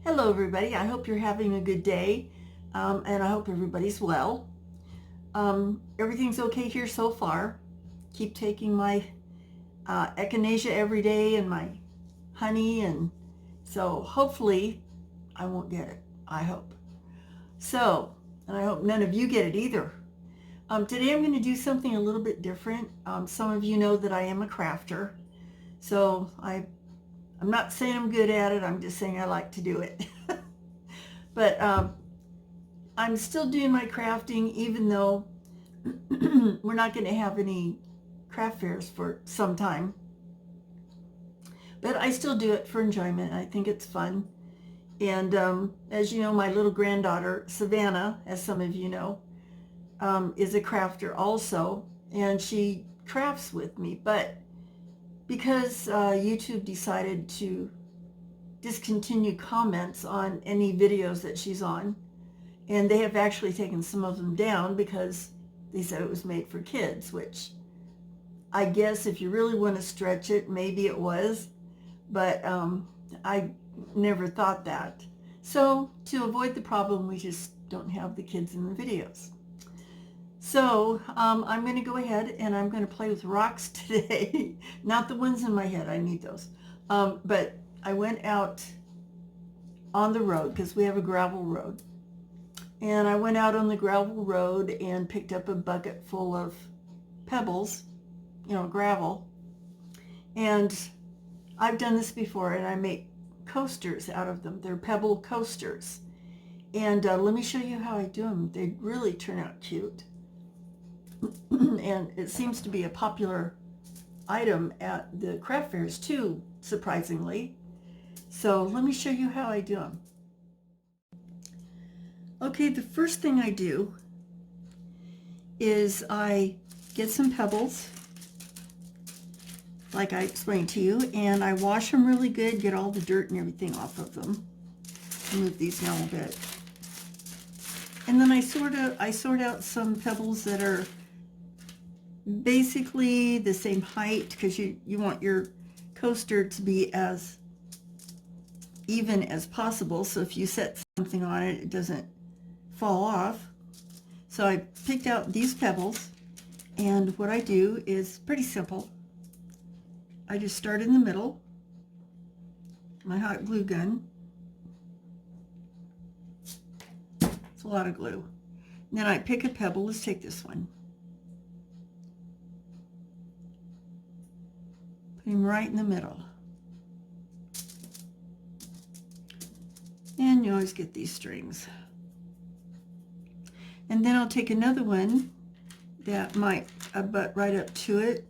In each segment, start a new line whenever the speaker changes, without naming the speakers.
Hello everybody, I hope you're having a good day, and I hope everybody's well. Everything's okay here so far. Keep taking my echinacea every day and my honey, and so hopefully I won't get it, I hope. So, and I hope none of you get it either. Today I'm going to do something a little bit different. Some of you know that I am a crafter, so I'm not saying I'm good at it, I'm just saying I like to do it. But I'm still doing my crafting even though we're not going to have any craft fairs for some time. But I still do it for enjoyment. I think it's fun. And as you know, my little granddaughter, Savannah, as some of you know, is a crafter also. And she crafts with me. But because YouTube decided to discontinue comments on any videos that she's on, and they have actually taken some of them down because they said it was made for kids, which I guess if you really want to stretch it, maybe it was, but I never thought that. So to avoid the problem, we just don't have the kids in the videos. So I'm going to go ahead and I'm going to play with rocks today. Not the ones in my head, I need those. But I went out on the road because we have a gravel road. And I went out on the gravel road and picked up a bucket full of pebbles, gravel. And I've done this before, and I make coasters out of them. They're pebble coasters. And let me show you how I do them. They really turn out cute. And it seems to be a popular item at the craft fairs too, surprisingly. So let me show you how I do them. Okay, the first thing I do is I get some pebbles, like I explained to you, and I wash them really good, get all the dirt and everything off of them. Move these down a bit. And then I sort out some pebbles that are basically the same height, because you want your coaster to be as even as possible, so if you set something on it, it doesn't fall off. So I picked out these pebbles, and what I do is pretty simple. I just start in the middle, my hot glue gun. It's a lot of glue. And then I pick a pebble. Let's take this one. Put him right in the middle. And you always get these strings. And then I'll take another one that might butt right up to it.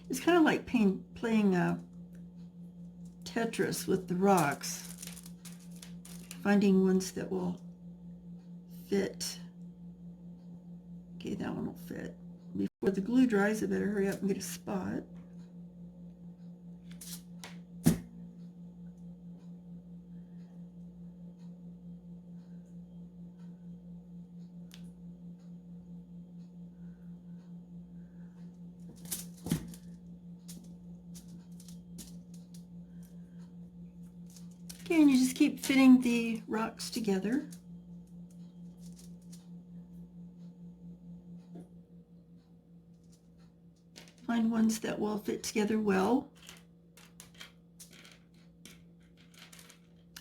It's kind of like playing Tetris with the rocks, finding ones that will fit. Okay, that one will fit. Before the glue dries, I better hurry up and get a spot. Okay, and you just keep fitting the rocks together. Find ones that will fit together well.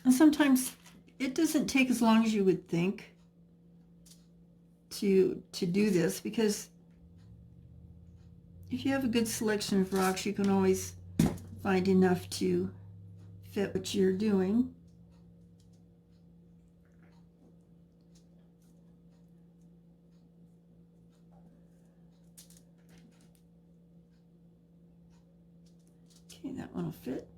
And sometimes it doesn't take as long as you would think to do this, because if you have a good selection of rocks, you can always find enough to fit what you're doing. Okay, that one will fit.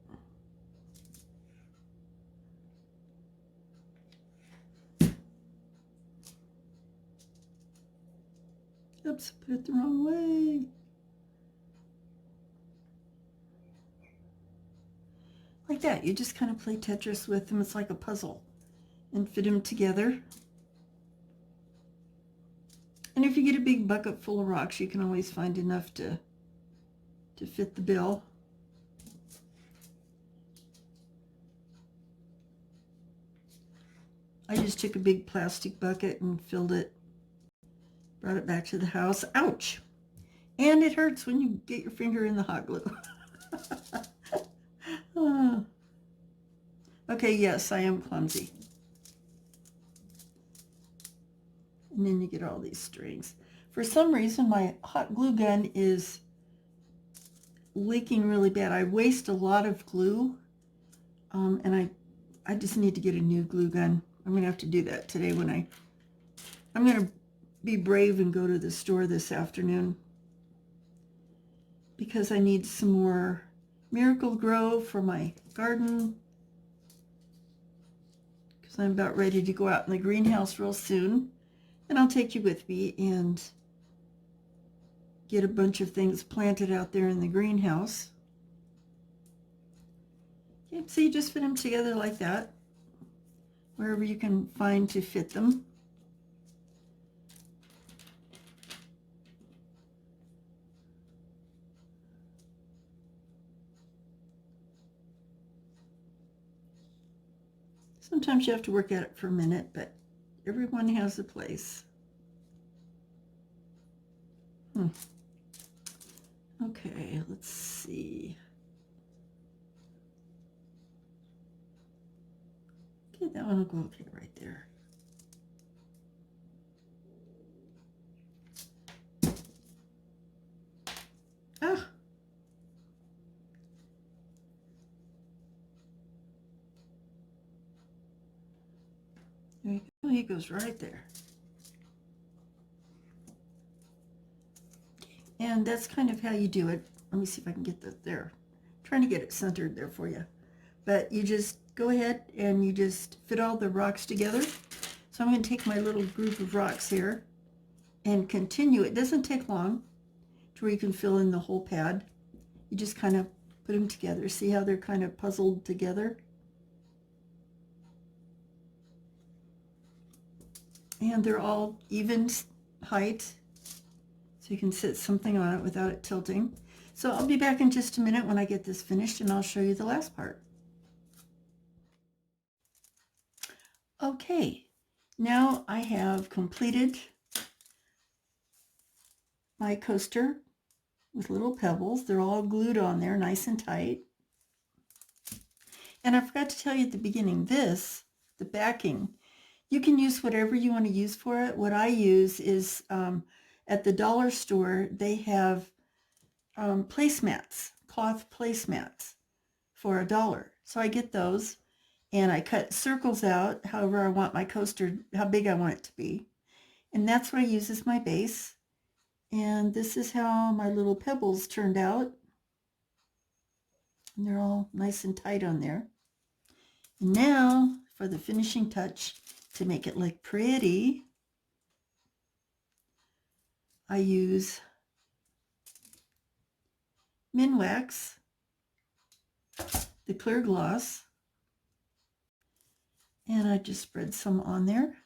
Oops, put it the wrong way. Like that, you just kind of play Tetris with them. It's like a puzzle, and fit them together. And if you get a big bucket full of rocks, you can always find enough to fit the bill. I just took a big plastic bucket and filled it, brought it back to the house. Ouch! And it hurts when you get your finger in the hot glue. Okay, yes, I am clumsy. And then you get all these strings. For some reason, my hot glue gun is leaking really bad. I waste a lot of glue, and I just need to get a new glue gun. I'm going to have to do that today when I'm going to be brave and go to the store this afternoon because I need some more Miracle Grow for my garden because I'm about ready to go out in the greenhouse real soon. And I'll take you with me and get a bunch of things planted out there in the greenhouse. Okay, so you just fit them together like that, wherever you can find to fit them. Sometimes you have to work at it for a minute, but everyone has a place. Okay, let's see. Okay, that one will go okay right there. Ah. There you go. He goes right there. And that's kind of how you do it. Let me see if I can get that there. I'm trying to get it centered there for you. But you just go ahead and you just fit all the rocks together. So I'm going to take my little group of rocks here and continue. It doesn't take long to where you can fill in the whole pad. You just kind of put them together. See how they're kind of puzzled together? And they're all even height. So you can sit something on it without it tilting. So I'll be back in just a minute when I get this finished and I'll show you the last part. Okay, now I have completed my coaster with little pebbles. They're all glued on there nice and tight. And I forgot to tell you at the beginning, the backing, you can use whatever you want to use for it. What I use is at the dollar store, they have placemats, cloth placemats for $1. So I get those and I cut circles out however I want my coaster, how big I want it to be. And that's what I use as my base. And this is how my little pebbles turned out. And they're all nice and tight on there. And now for the finishing touch to make it look pretty, I use Minwax, the clear gloss, and I just spread some on there.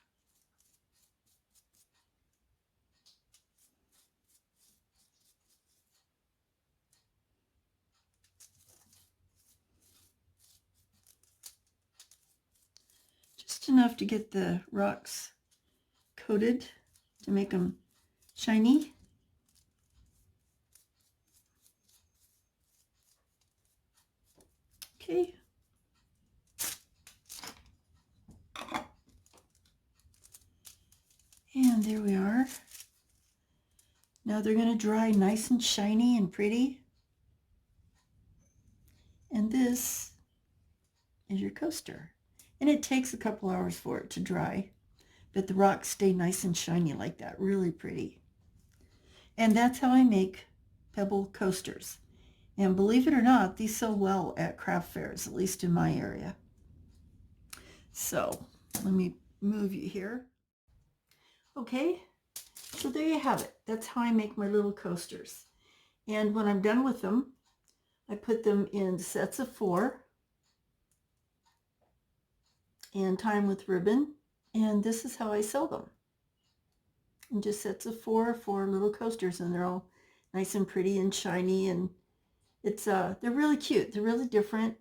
Just enough to get the rocks coated to make them shiny. Okay. And there we are. Now they're going to dry nice and shiny and pretty. And this is your coaster. And it takes a couple hours for it to dry, but the rocks stay nice and shiny like that, really pretty. And that's how I make pebble coasters. And believe it or not, these sell well at craft fairs, at least in my area. So let me move you here. Okay, so there you have it. That's how I make my little coasters. And when I'm done with them, I put them in sets of 4 and tie them with ribbon. And this is how I sell them. And just sets of 4 little coasters, and they're all nice and pretty and shiny, and it's they're really cute. They're really different,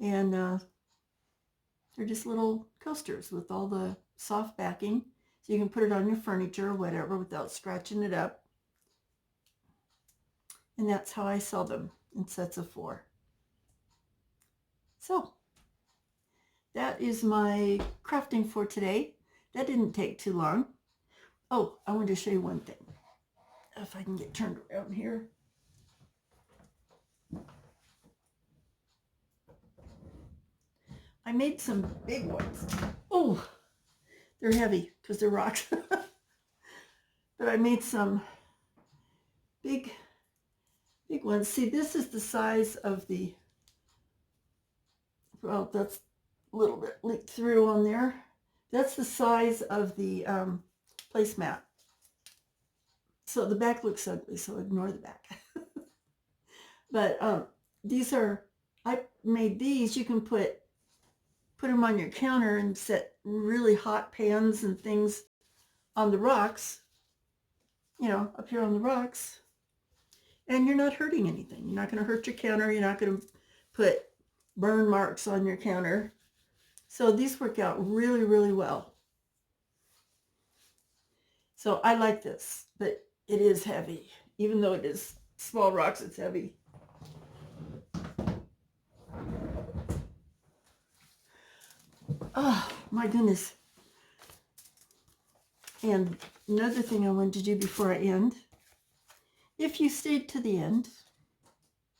and They're just little coasters with all the soft backing. So you can put it on your furniture or whatever without scratching it up. And that's how I sell them in sets of 4. So that is my crafting for today. That didn't take too long. Oh, I wanted to show you one thing. If I can get turned around here. I made some big ones. Oh, they're heavy because they're rocks. But I made some big ones. See, this is the size of the, well, that's a little bit leaked through on there. That's the size of the placemat. So the back looks ugly, so ignore the back. But these are, I made these. You can put them on your counter and set really hot pans and things on the rocks, you know, up here on the rocks. And you're not hurting anything. You're not going to hurt your counter. You're not going to put burn marks on your counter. So these work out really, really well. So I like this, but it is heavy. Even though it is small rocks, it's heavy. Oh, my goodness. And another thing I wanted to do before I end, if you stayed to the end,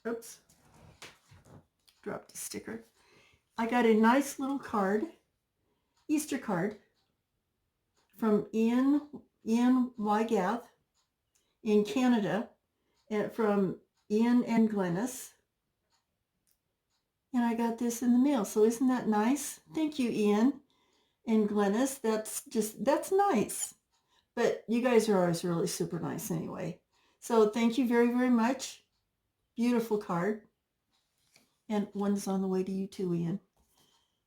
oops, dropped a sticker. I got a nice little card, Easter card, from Ian Wygath in Canada, and from Ian and Glennis. And I got this in the mail. So isn't that nice? Thank you, Ian and Glennis. That's nice. But you guys are always really super nice anyway. So thank you very, very much. Beautiful card. And one's on the way to you too, Ian.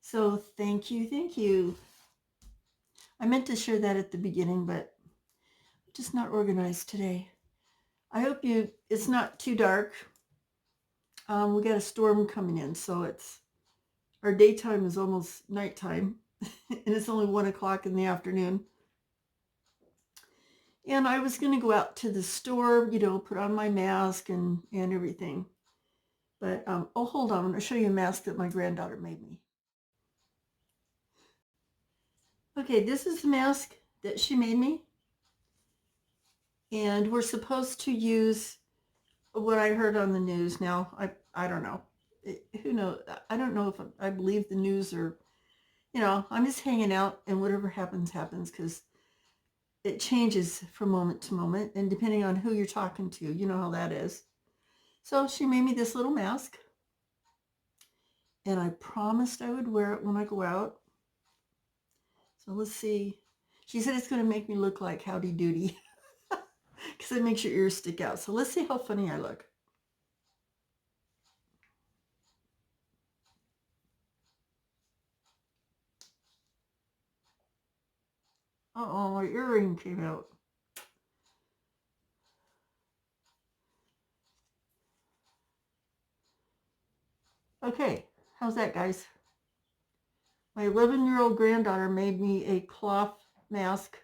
So thank you, thank you. I meant to share that at the beginning, but I'm just not organized today. I hope it's not too dark. We got a storm coming in, so our daytime is almost nighttime, and it's only 1 o'clock in the afternoon. And I was going to go out to the store, you know, put on my mask and everything. But, oh, hold on. I'm going to show you a mask that my granddaughter made me. Okay, this is the mask that she made me. And we're supposed to use what I heard on the news. Now, I don't know. Who knows? I don't know if I believe the news or, you know, I'm just hanging out and whatever happens, happens, because it changes from moment to moment. And depending on who you're talking to, you know how that is. So she made me this little mask. And I promised I would wear it when I go out. So let's see. She said it's going to make me look like Howdy Doody. Because it makes your ears stick out. So let's see how funny I look. Uh-oh, my earring came out. Okay, how's that, guys? My 11-year-old granddaughter made me a cloth mask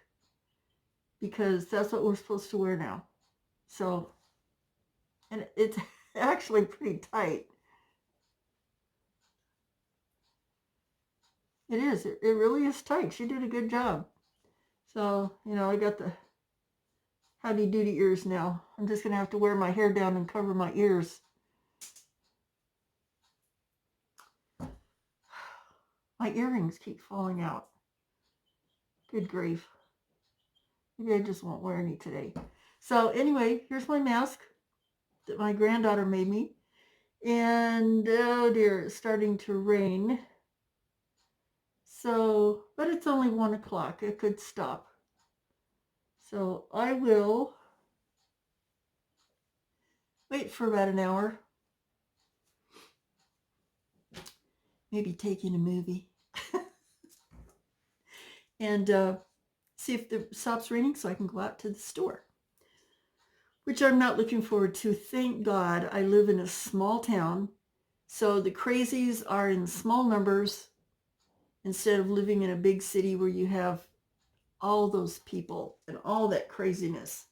because that's what we're supposed to wear now. So, and it's actually pretty tight. It is. It really is tight. She did a good job. So, you know, I got the Howdy Doody ears now. I'm just going to have to wear my hair down and cover my ears. My earrings keep falling out. Good grief. Maybe I just won't wear any today. So anyway, here's my mask that my granddaughter made me. And oh dear, it's starting to rain. So, but it's only 1 o'clock. It could stop. So I will wait for about an hour. Maybe take in a movie. And see if it stops raining so I can go out to the store. Which I'm not looking forward to. Thank God I live in a small town. So the crazies are in small numbers. instead of living in a big city where you have all those people and all that craziness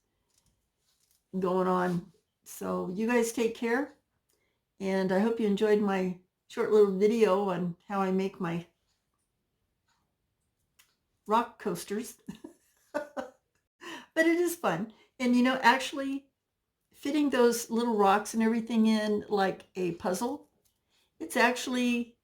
going on. So you guys take care, and I hope you enjoyed my short little video on how I make my rock coasters. But it is fun. And you know, actually fitting those little rocks and everything in like a puzzle, it's actually,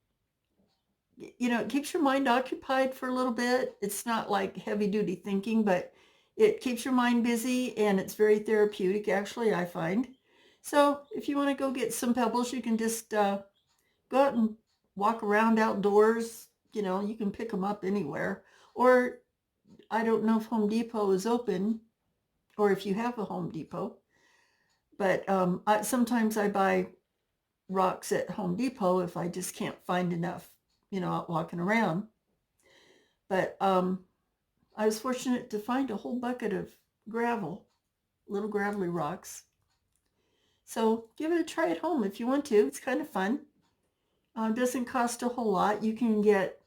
you know, it keeps your mind occupied for a little bit. It's not like heavy duty thinking, but it keeps your mind busy, and it's very therapeutic, actually, I find. So if you want to go get some pebbles, you can just go out and walk around outdoors. You know, you can pick them up anywhere. Or I don't know if Home Depot is open, or if you have a Home Depot, but sometimes I buy rocks at Home Depot if I just can't find enough, you know, out walking around. But I was fortunate to find a whole bucket of gravel, little gravelly rocks. So give it a try at home if you want to. It's kind of fun. Doesn't cost a whole lot. You can get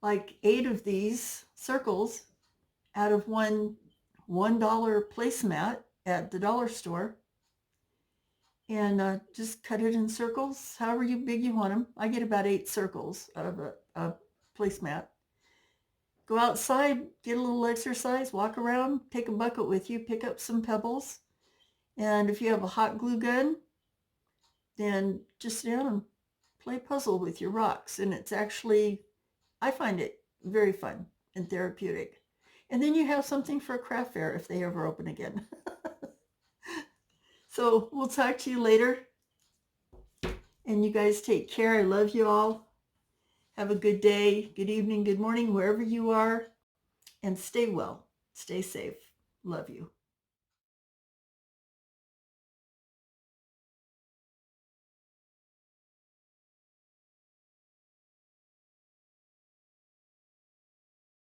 like 8 of these circles out of $1 placemat at the dollar store. And just cut it in circles, however big you want them. I get about 8 circles out of a placemat. Go outside, get a little exercise, walk around, take a bucket with you, pick up some pebbles. And if you have a hot glue gun, then just sit down and play puzzle with your rocks. And it's actually, I find it very fun and therapeutic. And then you have something for a craft fair if they ever open again. So we'll talk to you later. And you guys take care. I love you all. Have a good day, good evening, good morning, wherever you are. And stay well. Stay safe. Love you.